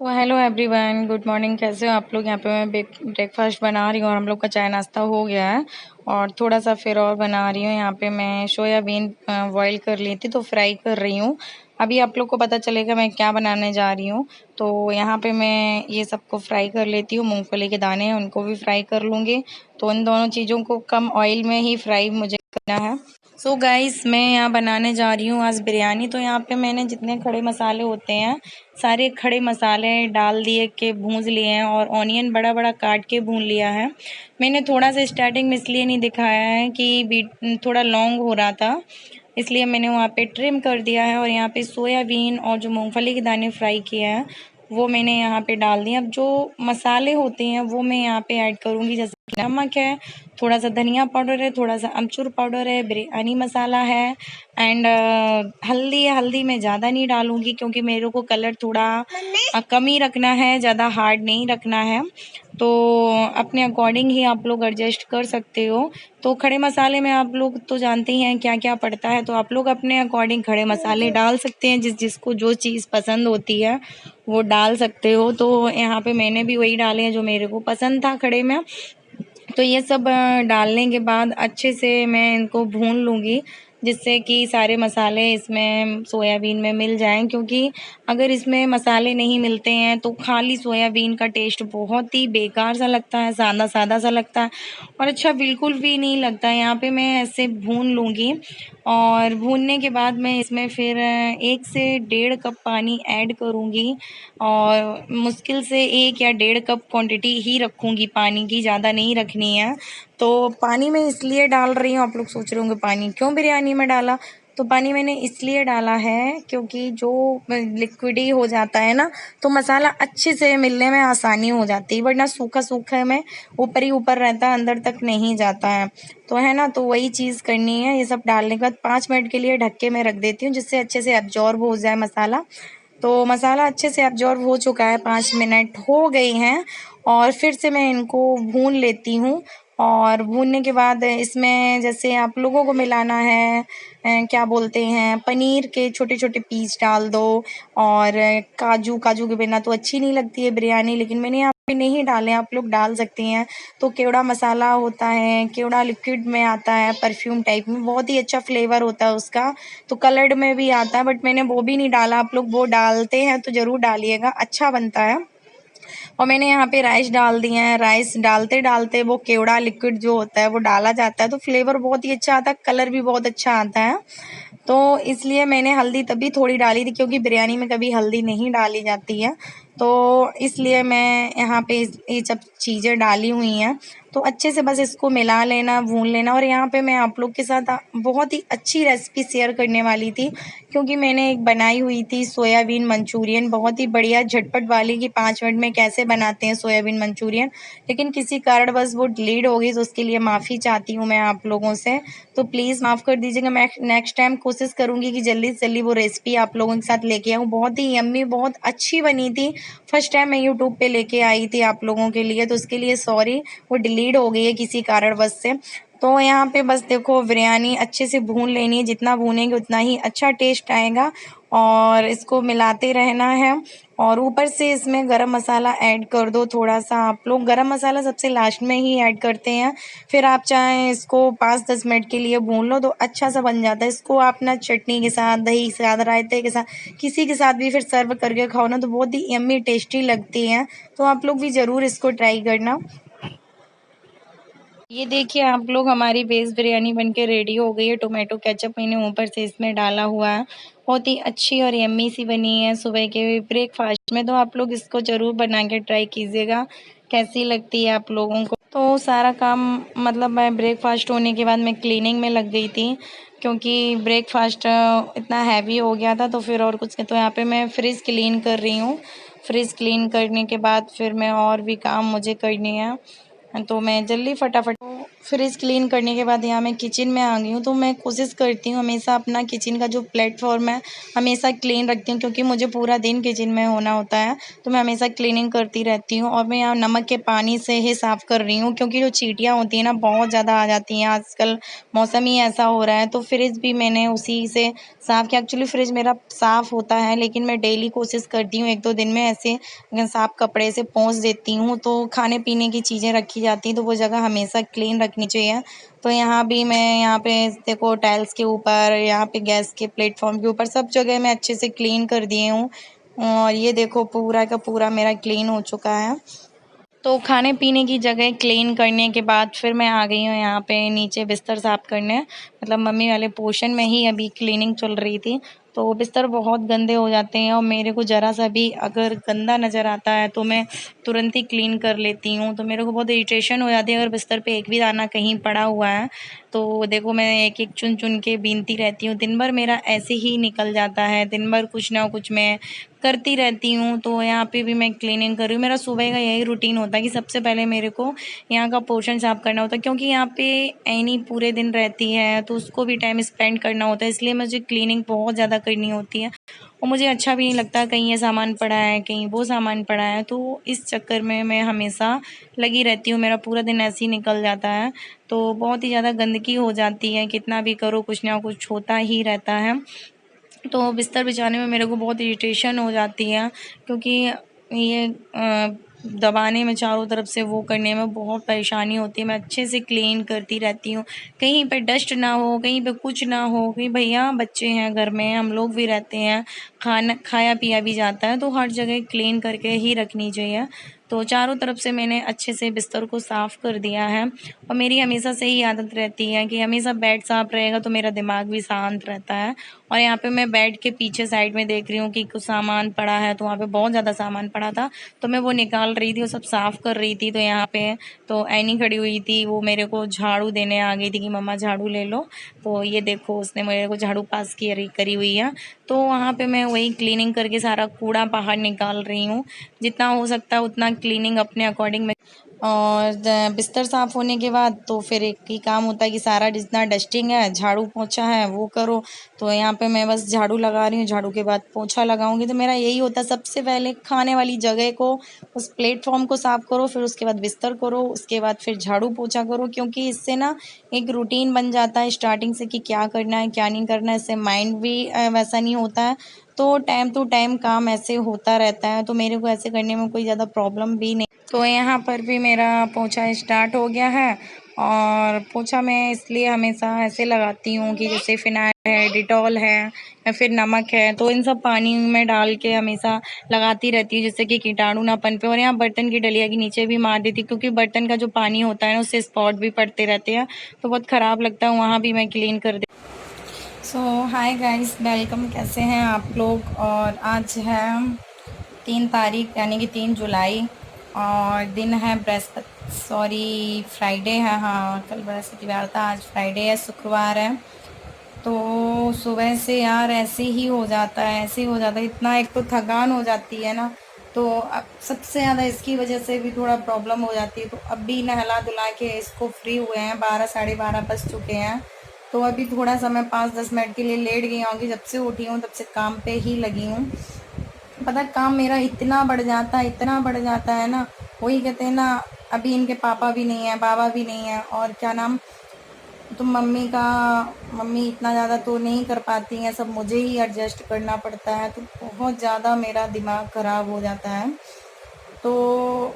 तो hello everyone, good morning. कैसे हो आप लोग? यहाँ पे मैं ब्रेकफास्ट बना रही हूँ और हम लोग का चाय नाश्ता हो गया है और थोड़ा सा फिर और बना रही हूँ। यहाँ पे मैं सोयाबीन बॉईल कर ली थी तो फ्राई कर रही हूँ। अभी आप लोग को पता चलेगा मैं क्या बनाने जा रही हूँ। तो यहाँ पे मैं ये सबको फ्राई कर लेती हूँ। मूंगफली के दाने हैं उनको भी फ्राई कर लूँगी। तो इन दोनों चीज़ों को कम ऑयल में ही फ्राई मुझे करना है। सो गाइस, मैं यहाँ बनाने जा रही हूँ आज बिरयानी। तो यहाँ पे मैंने जितने खड़े मसाले होते हैं सारे खड़े मसाले डाल दिए के भूंज लिए हैं और ऑनियन बड़ा बड़ा काट के भून लिया है। मैंने थोड़ा सा स्टार्टिंग में इसलिए नहीं दिखाया है कि बीट थोड़ा लॉन्ग हो रहा था, इसलिए मैंने वहाँ पे ट्रिम कर दिया है। और यहाँ पे सोयाबीन और जो मूंगफली के दाने फ्राई किए हैं वो मैंने यहाँ पे डाल दिए। अब जो मसाले होते हैं वो मैं यहाँ पे ऐड करूँगी, जैसे कि नमक है, थोड़ा सा धनिया पाउडर है, थोड़ा सा अमचूर पाउडर है, बिरयानी मसाला है एंड हल्दी है। हल्दी मैं ज़्यादा नहीं डालूँगी क्योंकि मेरे को कलर थोड़ा कम ही रखना है, ज़्यादा हार्ड नहीं रखना है। तो अपने अकॉर्डिंग ही आप लोग एडजस्ट कर सकते हो। तो खड़े मसाले में आप लोग तो जानते ही हैं क्या क्या पड़ता है, तो आप लोग अपने अकॉर्डिंग खड़े मसाले डाल सकते हैं। जिसको जो चीज़ पसंद होती है वो डाल सकते हो। तो यहाँ पे मैंने भी वही डाले हैं जो मेरे को पसंद था खड़े में। तो ये सब डालने के बाद अच्छे से मैं इनको भून लूँगी, जिससे कि सारे मसाले इसमें सोयाबीन में मिल जाएं। क्योंकि अगर इसमें मसाले नहीं मिलते हैं तो खाली सोयाबीन का टेस्ट बहुत ही बेकार सा लगता है, सादा सादा सा लगता है और अच्छा बिल्कुल भी नहीं लगता। यहाँ पे मैं ऐसे भून लूँगी और भूनने के बाद मैं इसमें फिर 1 से 1.5 कप पानी ऐड करूँगी और मुश्किल से 1 या 1.5 कप क्वांटिटी ही रखूँगी पानी की, ज़्यादा नहीं रखनी है। तो पानी मैं इसलिए डाल रही हूँ, आप लोग सोच रहे होंगे पानी क्यों बिरयानी में डाला। तो पानी मैंने इसलिए डाला है क्योंकि जो लिक्विडी हो जाता है ना तो मसाला अच्छे से मिलने में आसानी हो जाती है, वरना सूखा सूखा में ऊपर ही ऊपर रहता है, अंदर तक नहीं जाता है। तो है ना, तो वही चीज़ करनी है। ये सब डालने के बाद 5 मिनट के लिए ढक के मैं रख देती हूँ, जिससे अच्छे से एब्जॉर्ब हो जाए मसाला। तो मसाला अच्छे से एब्जॉर्ब हो चुका है, 5 मिनट हो गई हैं और फिर से मैं इनको भून लेती हूँ। और भूनने के बाद इसमें जैसे आप लोगों को मिलाना है क्या बोलते हैं, पनीर के छोटे छोटे पीस डाल दो। और काजू काजू के बिना तो अच्छी नहीं लगती है बिरयानी, लेकिन मैंने यहाँ पे नहीं डाले, आप लोग डाल सकती हैं। तो केवड़ा मसाला होता है, केवड़ा लिक्विड में आता है, परफ्यूम टाइप में, बहुत ही अच्छा फ्लेवर होता है उसका। तो कलर्ड में भी आता है, बट मैंने वो भी नहीं डाला। आप लोग वो डालते हैं तो ज़रूर डालिएगा, अच्छा बनता है। और मैंने यहाँ पे राइस डाल दिए हैं। राइस डालते डालते वो केवड़ा लिक्विड जो होता है वो डाला जाता है, तो फ्लेवर बहुत ही अच्छा आता है, कलर भी बहुत अच्छा आता है। तो इसलिए मैंने हल्दी तभी थोड़ी डाली थी क्योंकि बिरयानी में कभी हल्दी नहीं डाली जाती है। तो इसलिए मैं यहाँ पे ये सब चीज़ें डाली हुई हैं। तो अच्छे से बस इसको मिला लेना, भून लेना। और यहाँ पे मैं आप लोग के साथ बहुत ही अच्छी रेसिपी शेयर करने वाली थी, क्योंकि मैंने एक बनाई हुई थी सोयाबीन मंचूरियन, बहुत ही बढ़िया झटपट वाली, कि 5 मिनट में कैसे बनाते हैं सोयाबीन मंचूरियन। लेकिन किसी कारणवश वो डिलीट हो गई, तो उसके लिए माफ़ी चाहती हूँ मैं आप लोगों से। तो प्लीज़ माफ़ कर दीजिएगा। मैं नेक्स्ट टाइम कोशिश करूँगी कि जल्दी से जल्दी वो रेसिपी आप लोगों के साथ लेके आऊँ। बहुत ही यम्मी, बहुत अच्छी बनी थी। फर्स्ट टाइम मैं यूट्यूब पे लेके आई थी आप लोगों के लिए, तो उसके लिए सॉरी, वो डिलीट हो गई है किसी कारणवश से। तो यहाँ पे बस देखो, बिरयानी अच्छे से भून लेनी है, जितना भूनेंगे उतना ही अच्छा टेस्ट आएगा। और इसको मिलाते रहना है। और ऊपर से इसमें गरम मसाला ऐड कर दो थोड़ा सा। आप लोग गरम मसाला सबसे लास्ट में ही ऐड करते हैं, फिर आप चाहें इसको 5-10 मिनट के लिए भून लो तो अच्छा सा बन जाता है। इसको आप ना चटनी के साथ, दही के साथ, रायते के साथ, किसी के साथ भी फिर सर्व करके खाओ ना तो बहुत ही यम्मी टेस्टी लगती है। तो आप लोग भी ज़रूर इसको ट्राई करना। ये देखिए आप लोग, हमारी वेज बिरयानी बनके रेडी हो गई है। टोमेटो केचप मैंने ऊपर से इसमें डाला हुआ है, बहुत ही अच्छी और यम्मी सी बनी है सुबह के ब्रेकफास्ट में। तो आप लोग इसको ज़रूर बना के ट्राई कीजिएगा, कैसी लगती है आप लोगों को। तो सारा काम, मतलब मैं ब्रेकफास्ट होने के बाद मैं क्लीनिंग में लग गई थी, क्योंकि ब्रेकफास्ट इतना हैवी हो गया था। तो फिर और कुछ नहीं, तो यहाँ पे मैं फ्रिज क्लीन कर रही हूँ। फ्रिज क्लीन करने के बाद फिर मैं और भी काम मुझे करनी है, तो मैं जल्दी फटाफट फ्रिज क्लीन करने के बाद यहाँ मैं किचन में आ गई हूँ। तो मैं कोशिश करती हूँ हमेशा अपना किचन का जो प्लेटफॉर्म है हमेशा क्लीन रखती हूँ, क्योंकि मुझे पूरा दिन किचन में होना होता है। तो मैं हमेशा क्लीनिंग करती रहती हूँ। और मैं यहाँ नमक के पानी से ही साफ़ कर रही हूँ, क्योंकि जो चींटियाँ होती हैं ना बहुत ज़्यादा आ जाती हैं। आजकल मौसम ही ऐसा हो रहा है। तो फ्रिज भी मैंने उसी से साफ़ किया। एक्चुअली फ्रिज मेरा साफ़ होता है, लेकिन मैं डेली कोशिश करती हूँ 1-2 दिन में ऐसे साफ़ कपड़े से पोंछ देती हूँ। तो खाने पीने की चीज़ें रखी जाती हैं तो वो जगह हमेशा क्लीन रखनी चाहिए। तो यहाँ भी मैं यहाँ पे देखो टाइल्स के ऊपर, यहाँ पे गैस के प्लेटफॉर्म के ऊपर सब जगह मैं अच्छे से क्लीन कर दिए हूँ। और ये देखो पूरा का पूरा मेरा क्लीन हो चुका है। तो खाने पीने की जगह क्लीन करने के बाद फिर मैं आ गई हूँ यहाँ पे नीचे बिस्तर साफ़ करने। मतलब मम्मी वाले पोर्शन में ही अभी क्लीनिंग चल रही थी। तो बिस्तर बहुत गंदे हो जाते हैं और मेरे को ज़रा सा भी अगर गंदा नज़र आता है तो मैं तुरंत ही क्लीन कर लेती हूँ। तो मेरे को बहुत इरिटेशन हो जाती है अगर बिस्तर पे एक भी दाना कहीं पड़ा हुआ है तो देखो मैं एक एक चुन चुन के बीनती रहती हूँ। दिन भर मेरा ऐसे ही निकल जाता है, दिन भर कुछ ना कुछ मैं करती रहती हूँ। तो यहाँ पे भी मैं क्लीनिंग कर रही हूँ। मेरा सुबह का यही रूटीन होता है कि सबसे पहले मेरे को यहाँ का पोर्शन साफ़ करना होता है, क्योंकि यहाँ पे ऐनी पूरे दिन रहती है तो उसको भी टाइम स्पेंड करना होता है। इसलिए मुझे क्लीनिंग बहुत ज़्यादा करनी होती है और मुझे अच्छा भी नहीं लगता कहीं ये सामान पड़ा है, कहीं वो सामान पड़ा है। तो इस चक्कर में मैं हमेशा लगी रहती हूँ, मेरा पूरा दिन ऐसे ही निकल जाता है। तो बहुत ही ज़्यादा गंदगी हो जाती है, कितना भी करो कुछ ना कुछ होता ही रहता है। तो बिस्तर बिछाने में मेरे को बहुत इरिटेशन हो जाती है, क्योंकि ये दबाने में चारों तरफ से वो करने में बहुत परेशानी होती है। मैं अच्छे से क्लीन करती रहती हूँ, कहीं पे डस्ट ना हो, कहीं पे कुछ ना हो। कि भैया बच्चे हैं घर में, हम लोग भी रहते हैं, खाना खाया पिया भी जाता है, तो हर जगह क्लीन करके ही रखनी चाहिए। तो चारों तरफ से मैंने अच्छे से बिस्तर को साफ़ कर दिया है। और मेरी हमेशा से ही आदत रहती है कि हमेशा बेड साफ़ रहेगा तो मेरा दिमाग भी शांत रहता है। और यहाँ पे मैं बेड के पीछे साइड में देख रही हूँ कि कुछ सामान पड़ा है, तो वहाँ पे बहुत ज़्यादा सामान पड़ा था तो मैं वो निकाल रही थी और सब साफ़ कर रही थी। तो यहाँ पे तो ऐनी खड़ी हुई थी, वो मेरे को झाड़ू देने आ गई थी कि मम्मा झाड़ू ले लो। तो ये देखो उसने मेरे को झाड़ू पास की करी हुई है। तो वहाँ पे मैं वही क्लीनिंग करके सारा कूड़ा बाहर निकाल रही हूँ। जितना हो सकता है उतना क्लीनिंग अपने अकॉर्डिंग मैं। और बिस्तर साफ़ होने के बाद तो फिर एक ही काम होता है कि सारा जितना डस्टिंग है, झाड़ू पोंछा है वो करो। तो यहाँ पे मैं बस झाड़ू लगा रही हूँ, झाड़ू के बाद पोंछा लगाऊंगी। तो मेरा यही होता है सबसे पहले खाने वाली जगह को, उस प्लेटफॉर्म को साफ़ करो, फिर उसके बाद बिस्तर करो, उसके बाद फिर झाड़ू पोंछा करो। क्योंकि इससे ना एक रूटीन बन जाता है स्टार्टिंग से कि क्या करना है क्या नहीं करना है। इससे माइंड भी वैसा नहीं होता है। तो टाइम टू टाइम काम ऐसे होता रहता है, तो मेरे को ऐसे करने में कोई ज़्यादा प्रॉब्लम भी नहीं। तो यहाँ पर भी मेरा पोंछा स्टार्ट हो गया है। और पोंछा मैं इसलिए हमेशा ऐसे लगाती हूँ कि जैसे फिनाइल है, डिटॉल है या फिर नमक है, तो इन सब पानी में डाल के हमेशा लगाती रहती हूँ जिससे कि कीटाणु ना पनपे। और यहाँ बर्तन की डलिया के नीचे भी मार देती हूँ, क्योंकि बर्तन का जो पानी होता है ना उससे स्पॉट भी पड़ते रहते हैं तो बहुत ख़राब लगता है, वहाँ भी मैं क्लीन कर देती हूँ। सो हाय गाइस, वेलकम। कैसे हैं आप लोग? और आज है 3 तारीख यानी कि 3 जुलाई और दिन है बृहस्पति, सॉरी फ्राइडे है। हाँ कल बृहस्पतिवार था, आज फ्राइडे है, शुक्रवार है। तो सुबह से यार ऐसे ही हो जाता है, ऐसे ही हो जाता है। इतना एक तो थकान हो जाती है ना, तो अब सबसे ज़्यादा इसकी वजह से भी थोड़ा प्रॉब्लम हो जाती है। तो अभी नहला धुला के इसको फ्री हुए हैं, 12 साढ़े 12 बज चुके हैं। तो अभी थोड़ा सा मैं 5-10 मिनट के लिए लेट गई हूँ कि जब से उठी हूँ तब से काम पे ही लगी हूँ। पता है काम मेरा इतना बढ़ जाता है, इतना बढ़ जाता है ना। वही कहते हैं ना, अभी इनके पापा भी नहीं है, बाबा भी नहीं है, और क्या नाम, तो मम्मी इतना ज़्यादा तो नहीं कर पाती हैं, सब मुझे ही एडजस्ट करना पड़ता है। तो बहुत ज़्यादा मेरा दिमाग ख़राब हो जाता है। तो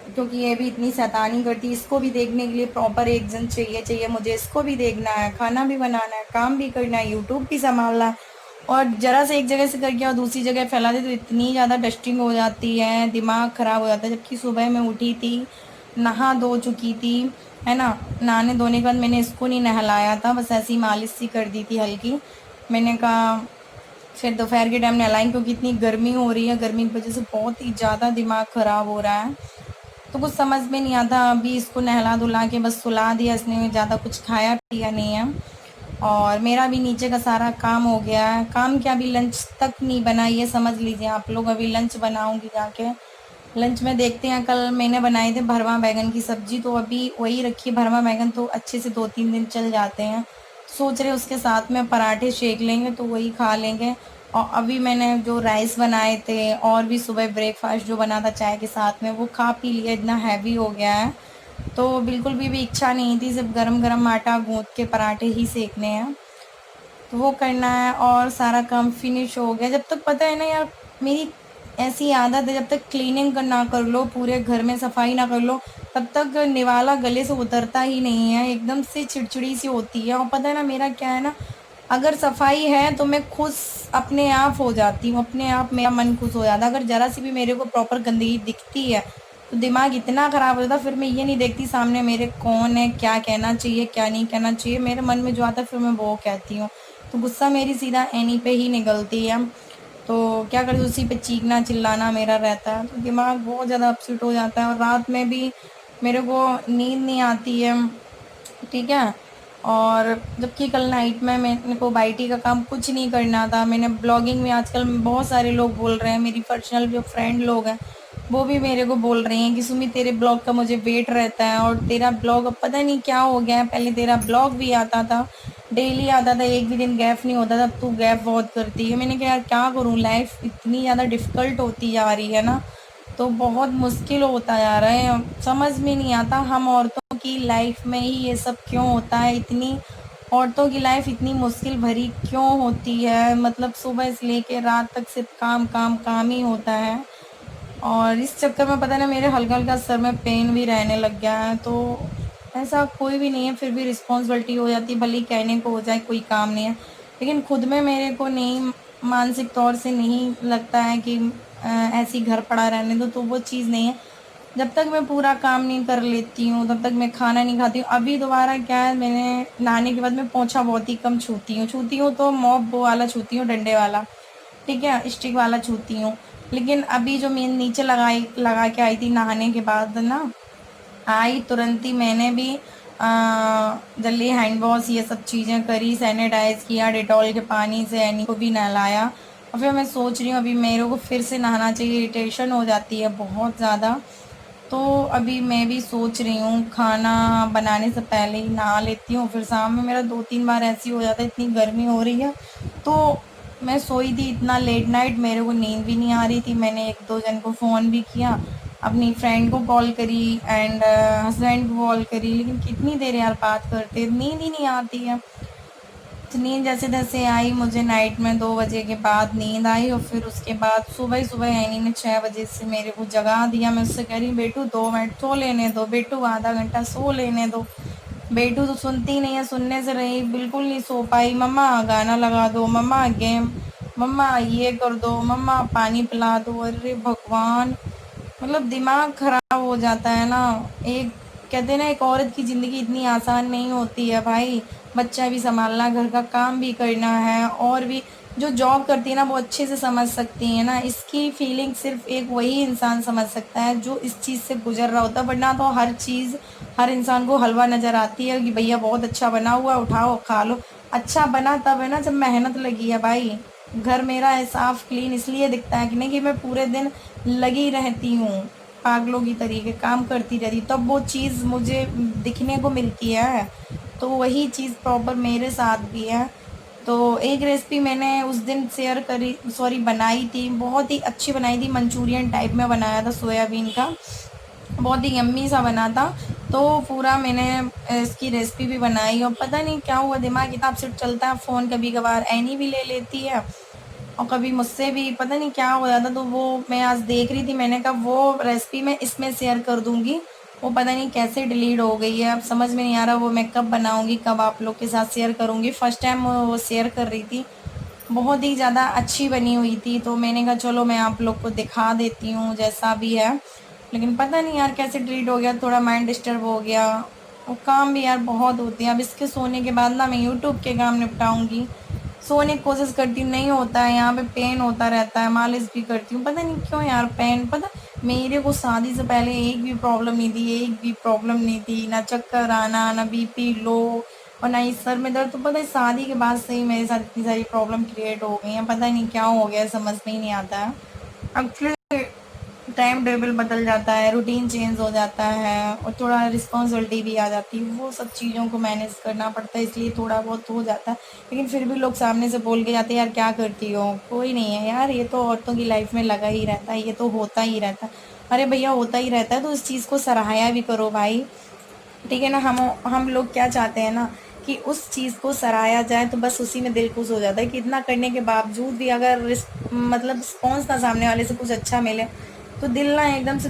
क्योंकि ये भी इतनी शैतानी करती है, इसको भी देखने के लिए प्रॉपर एक जन चाहिए मुझे। इसको भी देखना है, खाना भी बनाना है, काम भी करना है, यूट्यूब भी संभालना है। और ज़रा से एक जगह से करके और दूसरी जगह फैला दे तो इतनी ज़्यादा डस्टिंग हो जाती है, दिमाग ख़राब हो जाता है। जबकि सुबह मैं उठी थी, नहा धो चुकी थी, है ना। नहाने धोने के बाद मैंने इसको नहीं नहलाया था, बस ऐसी मालिश सी कर दी थी हल्की। मैंने कहा फिर दोपहर के टाइम नहलाएंगे, क्योंकि इतनी गर्मी हो रही है, गर्मी की वजह से बहुत ही ज़्यादा दिमाग ख़राब हो रहा है। तो कुछ समझ में नहीं आता। अभी इसको नहला धुला के बस सुला दिया, इसने ज़्यादा कुछ खाया पिया नहीं है। और मेरा भी नीचे का सारा काम हो गया है। काम क्या, अभी लंच तक नहीं बना, ये समझ लीजिए आप लोग। अभी लंच बनाऊंगी जाके, लंच में देखते हैं, कल मैंने बनाए थे भरवा बैगन की सब्जी, तो अभी वही रखी है भरवा बैगन, तो अच्छे से 2-3 दिन चल जाते हैं। सोच रहे उसके साथ में पराठे सेक लेंगे तो वही खा लेंगे। और अभी मैंने जो राइस बनाए थे और भी सुबह ब्रेकफास्ट जो बना था चाय के साथ में, वो खा पी लिया, इतना हैवी हो गया है। तो बिल्कुल भी इच्छा नहीं थी, सिर्फ गरम गरम आटा गूंथ के पराठे ही सेकने हैं, तो वो करना है और सारा काम फिनिश हो गया। जब तक पता है ना यार, मेरी ऐसी आदत है, जब तक क्लीनिंग ना कर लो, पूरे घर में सफाई ना कर लो, तब तक निवाला गले से उतरता ही नहीं है, एकदम से चिड़चिड़ी सी होती है। और पता है ना मेरा क्या है ना, अगर सफाई है तो मैं खुश अपने आप हो जाती हूँ, अपने आप मेरा मन खुश हो जाता है। अगर ज़रा सी भी मेरे को प्रॉपर गंदगी दिखती है तो दिमाग इतना ख़राब हो जाता है, फिर मैं ये नहीं देखती सामने मेरे कौन है, क्या कहना चाहिए क्या नहीं कहना चाहिए, मेरे मन में जो आता है फिर मैं वो कहती हूँ। तो गुस्सा मेरी सीधा एनी पे ही निकलती है, तो क्या करें, उसी पे चीखना चिल्लाना मेरा रहता है, तो दिमाग बहुत ज़्यादा अपसेट हो जाता है। और रात में भी मेरे को नींद नहीं आती है, ठीक है। और जबकि कल नाइट में मेरे को बाईटी का काम कुछ नहीं करना था। मैंने ब्लॉगिंग में आजकल बहुत सारे लोग बोल रहे हैं, मेरी पर्सनल जो फ्रेंड लोग हैं वो भी मेरे को बोल रही हैं कि सुमी तेरे ब्लॉग का मुझे वेट रहता है, और तेरा ब्लॉग अब पता नहीं क्या हो गया है, पहले तेरा ब्लॉग भी आता था, डेली आता था, एक भी दिन गैप नहीं होता था, अब तू गैप बहुत करती है। मैंने कहा यार क्या करूँ, लाइफ इतनी ज़्यादा डिफ़िकल्ट होती जा रही है ना, तो बहुत मुश्किल होता जा रहा है, समझ में नहीं आता हम औरतों की लाइफ में ही ये सब क्यों होता है, इतनी औरतों की लाइफ इतनी मुश्किल भरी क्यों होती है। मतलब सुबह से लेके रात तक सिर्फ काम काम काम ही होता है, और इस चक्कर में पता है ना मेरे हल्का हल्का सर में पेन भी रहने लग गया है। तो ऐसा कोई भी नहीं है, फिर भी रिस्पॉन्सिबिलिटी हो जाती है, भले ही कहने को हो जाए कोई काम नहीं है, लेकिन खुद में मेरे को नहीं, मानसिक तौर से नहीं लगता है कि ऐसी घर पड़ा रहने दो, तो वो चीज़ नहीं है। जब तक मैं पूरा काम नहीं कर लेती हूँ तब तक मैं खाना नहीं खाती हूँ। अभी दोबारा क्या है, मैंने नहाने के बाद मैं पोंछा बहुत ही कम छूती हूँ तो मॉप वो वाला छूती हूँ, डंडे वाला, ठीक है, स्टिक वाला छूती हूँ। लेकिन अभी जो मैं नीचे लगा के आई थी नहाने के बाद ना, आई तुरंत ही मैंने भी जल्दी हैंड वॉश ये सब चीज़ें करी, सैनिटाइज़ किया डेटॉल के पानी से, एनी को भी नहलाया। और फिर मैं सोच रही हूँ अभी मेरे को फिर से नहाना चाहिए, इरिटेशन हो जाती है बहुत ज़्यादा। तो अभी मैं भी सोच रही हूँ खाना बनाने से पहले ही नहा लेती हूँ, फिर शाम में मेरा 2-3 बार ऐसी हो जाता है, इतनी गर्मी हो रही है। तो मैं सोई थी इतना लेट नाइट, मेरे को नींद भी नहीं आ रही थी, मैंने 1-2 जन को फ़ोन भी किया, अपनी फ्रेंड को कॉल करी एंड हस्बैंड को कॉल करी, लेकिन कितनी देर यार बात करते, नींद ही नहीं आती है। तो नींद जैसे तैसे आई मुझे, नाइट में 2 बजे के बाद नींद आई, और फिर उसके बाद सुबह ही सुबह एनी ने 6 बजे से मेरे को जगा दिया। मैं उससे कह रही बेटू 2 मिनट सो लेने दो, बेटू आधा घंटा सो लेने दो, बेटू तो सुनती नहीं है, सुनने से रही बिल्कुल नहीं सो पाई। मम्मा गाना लगा दो, मम्मा गेम, मम्मा ये कर दो, मम्मा पानी पिला दो। अरे भगवान, मतलब दिमाग खराब हो जाता है ना। एक कहते हैं ना, एक औरत की ज़िंदगी इतनी आसान नहीं होती है भाई, बच्चा भी संभालना, घर का काम भी करना है, और भी जो जॉब करती है ना वो अच्छे से समझ सकती है ना, इसकी फीलिंग सिर्फ एक वही इंसान समझ सकता है जो इस चीज़ से गुजर रहा होता है। वरना तो हर चीज़ हर इंसान को हलवा नज़र आती है कि भैया बहुत अच्छा बना हुआ, उठाओ खा लो। अच्छा बना तब है ना जब मेहनत लगी है भाई। घर मेरा है साफ क्लीन इसलिए दिखता है कि नहीं कि मैं पूरे दिन लगी रहती हूँ, पागलों की तरीके काम करती रहती, तब वो चीज़ मुझे दिखने को मिलती है। तो वही चीज़ प्रॉपर मेरे साथ भी है। तो एक रेसिपी मैंने उस दिन शेयर करी, सॉरी बनाई थी, बहुत ही अच्छी बनाई थी, मंचूरियन टाइप में बनाया था सोयाबीन का, बहुत ही यम्मी सा बना था। तो पूरा मैंने इसकी रेसिपी भी बनाई, और पता नहीं क्या हुआ, दिमाग इतना अपसेट चलता है, फ़ोन कभी कभार एनी भी ले लेती है और कभी मुझसे भी पता नहीं क्या हो जाता। तो वो मैं आज देख रही थी, मैंने कहा वो रेसिपी मैं इसमें शेयर कर दूँगी, वो पता नहीं कैसे डिलीट हो गई है, अब समझ में नहीं आ रहा वो मैं कब बनाऊँगी, कब आप लोग के साथ शेयर करूँगी। फर्स्ट टाइम वो शेयर कर रही थी, बहुत ही ज़्यादा अच्छी बनी हुई थी, तो मैंने कहा चलो मैं आप लोग को दिखा देती हूँ जैसा भी है। लेकिन पता नहीं यार कैसे डिलीट हो गया, थोड़ा माइंड डिस्टर्ब हो गया, और काम भी यार बहुत होते हैं। अब इसके सोने के बाद ना मैं यूट्यूब के काम निपटाऊँगी, सोने की कोशिश करती हूँ, नहीं होता है, यहाँ पे पेन होता रहता है, मालिश भी करती हूँ, पता नहीं क्यों यार पेन, पता मेरे को शादी से पहले एक भी प्रॉब्लम नहीं थी, एक भी प्रॉब्लम नहीं थी, ना चक्कर आना, ना बीपी लो, और ना ही सर में दर्द। तो पता है शादी के बाद से ही मेरे साथ इतनी सारी प्रॉब्लम क्रिएट हो गई हैं, पता नहीं क्या हो गया, समझ में ही नहीं आता है। एक्चुअली टाइम टेबल बदल जाता है, रूटीन चेंज हो जाता है और थोड़ा रिस्पॉन्सिबिलिटी भी आ जाती है, वो सब चीज़ों को मैनेज करना पड़ता है, इसलिए थोड़ा बहुत हो जाता है। लेकिन फिर भी लोग सामने से बोल के जाते हैं यार क्या करती हो, कोई नहीं है यार, ये तो औरतों की लाइफ में लगा ही रहता है, ये तो होता ही रहता है। अरे भैया होता ही रहता है तो इस चीज़ को सराहाया भी करो भाई, ठीक है ना। हम लोग क्या चाहते हैं ना कि उस चीज़ को सराहाया जाए, तो बस उसी में दिल खुश हो जाता है कि इतना करने के बावजूद भी अगर मतलब रिस्पॉन्स ना सामने वाले से कुछ अच्छा मिले, तो दिल ना एकदम से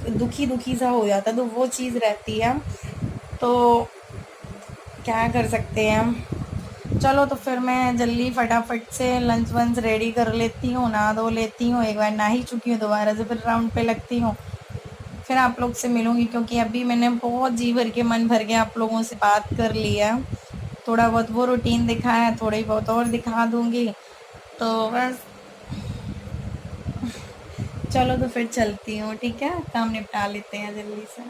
दुखी दुखी सा हो जाता है, तो वो चीज़ रहती है। तो क्या कर सकते हैं हम। चलो तो फिर मैं जल्दी फटाफट से लंच वंच रेडी कर लेती हूँ, नहा धो लेती हूँ, एक बार नहा ही चुकी हूँ, दोबारा से फिर राउंड पे लगती हूँ, फिर आप लोग से मिलूंगी, क्योंकि अभी मैंने बहुत जी भर के मन भर के आप लोगों से बात कर लिया। थोड़ा बहुत वो रूटीन दिखाया है, थोड़ी बहुत और दिखा दूंगी, तो बस चलो तो फिर चलती हूँ, ठीक है, काम निपटा लेते हैं जल्दी से।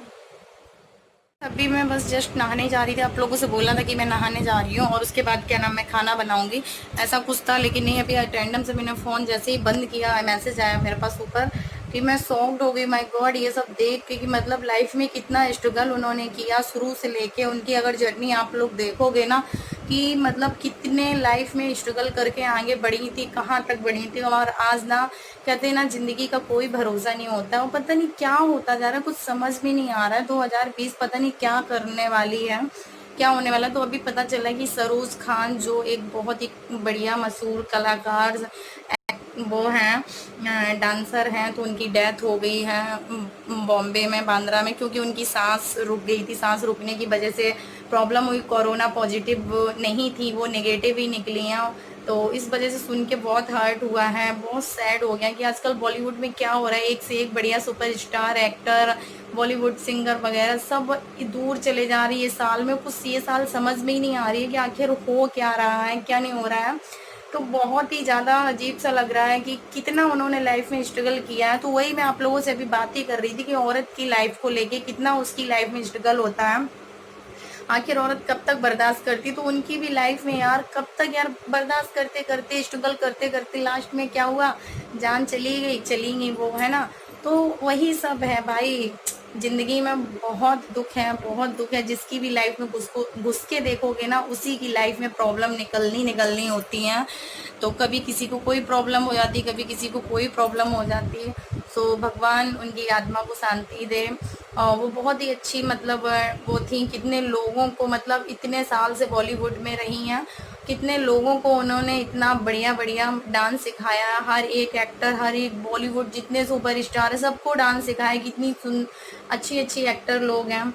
अभी मैं बस जस्ट नहाने जा रही थी, आप लोगों से बोला था कि मैं नहाने जा रही हूँ और उसके बाद क्या नाम मैं खाना बनाऊंगी, ऐसा कुछ था। लेकिन नहीं, अभी अटेंडम से मैंने फ़ोन जैसे ही बंद किया, मैसेज आया मेरे पास ऊपर कि मैं शॉक्ड हो गई, माय गॉड, ये सब देख के कि मतलब लाइफ में कितना स्ट्रगल उन्होंने किया शुरू से लेके। उनकी अगर जर्नी आप लोग देखोगे ना कि मतलब कितने लाइफ में स्ट्रगल करके आगे बढ़ी थी, कहाँ तक बढ़ी थी, और आज ना कहते हैं ना ज़िंदगी का कोई भरोसा नहीं होता है, और पता नहीं क्या होता जा रहा है, कुछ समझ में नहीं आ रहा है। 2020 पता नहीं क्या करने वाली है, क्या होने वाला है। तो अभी पता चला कि सरोज खान जो एक बहुत ही बढ़िया मशहूर कलाकार वो हैं, डांसर हैं, तो उनकी डेथ हो गई है बॉम्बे में, बांद्रा में, क्योंकि उनकी सांस रुक गई थी। सांस रुकने की वजह से प्रॉब्लम हुई, कोरोना पॉजिटिव नहीं थी, वो नेगेटिव ही निकली हैं। तो इस वजह से सुन के बहुत हर्ट हुआ है, बहुत सैड हो गया कि आजकल बॉलीवुड में क्या हो रहा है, एक से एक बढ़िया सुपरस्टार एक्टर, बॉलीवुड सिंगर वगैरह सब दूर चले जा रही है। साल में कुछ ये साल समझ में ही नहीं आ रही है कि आखिर हो क्या रहा है, क्या नहीं हो रहा है। तो बहुत ही ज़्यादा अजीब सा लग रहा है कि कितना उन्होंने लाइफ में स्ट्रगल किया है। तो वही मैं आप लोगों से अभी बात ही कर रही थी कि औरत की लाइफ को लेके कितना उसकी लाइफ में स्ट्रगल होता है, आखिर औरत कब तक बर्दाश्त करती। तो उनकी भी लाइफ में यार कब तक यार बर्दाश्त करते करते स्ट्रगल करते करते लास्ट में क्या हुआ, जान चली गई वो, है ना। तो वही सब है भाई, जिंदगी में बहुत दुख है, बहुत दुख है। जिसकी भी लाइफ में घुस के देखोगे ना, उसी की लाइफ में प्रॉब्लम निकलनी होती हैं। तो कभी किसी को कोई प्रॉब्लम हो जाती है, कभी किसी को कोई प्रॉब्लम हो जाती है। सो भगवान उनकी आत्मा को शांति दे। वो बहुत ही अच्छी मतलब वो थी, कितने लोगों को मतलब इतने साल से बॉलीवुड में रही हैं, कितने लोगों को उन्होंने इतना बढ़िया बढ़िया डांस सिखाया। हर एक एक्टर, हर एक बॉलीवुड जितने सुपरस्टार है सबको डांस सिखाया, कितनी अच्छी अच्छी एक्टर लोग हैं।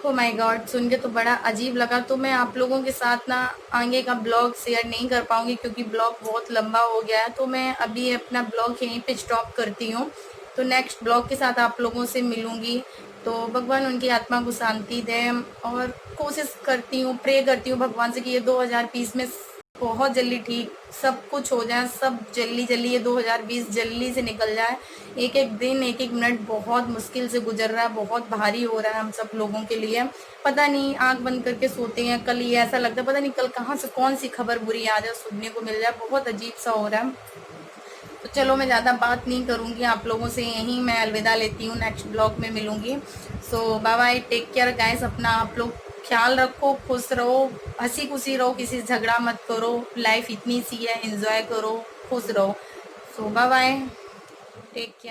ओ माय गॉड, सुन के तो बड़ा अजीब लगा। तो मैं आप लोगों के साथ ना आगे का ब्लॉग शेयर नहीं कर पाऊंगी, क्योंकि ब्लॉग बहुत लंबा हो गया है। तो मैं अभी अपना ब्लॉग यहीं पे स्टॉप करती हूँ, तो नेक्स्ट ब्लॉग के साथ आप लोगों से मिलूंगी। तो भगवान उनकी आत्मा को शांति दे, और कोशिश करती हूँ, प्रे करती हूँ भगवान से कि ये 2020 में बहुत जल्दी ठीक सब कुछ हो जाए, सब जल्दी जल्दी ये 2020 जल्दी से निकल जाए। एक एक दिन, एक एक मिनट बहुत मुश्किल से गुजर रहा है, बहुत भारी हो रहा है हम सब लोगों के लिए। पता नहीं, आंख बंद करके सोते हैं, कल ये ऐसा लगता है पता नहीं कल कहाँ से कौन सी खबर बुरी आ जाए, सुनने को मिल जाए, बहुत अजीब सा हो रहा है। तो चलो मैं ज़्यादा बात नहीं करूँगी, आप लोगों से यहीं मैं अलविदा लेती हूँ, नेक्स्ट ब्लॉग में मिलूँगी। So bye bye, take care guys, अपना आप लोग ख्याल रखो, खुश रहो, हंसी खुशी रहो, किसी से झगड़ा मत करो, लाइफ इतनी सी है, एंजॉय करो, खुश रहो। सो बाय बाय, टेक केयर।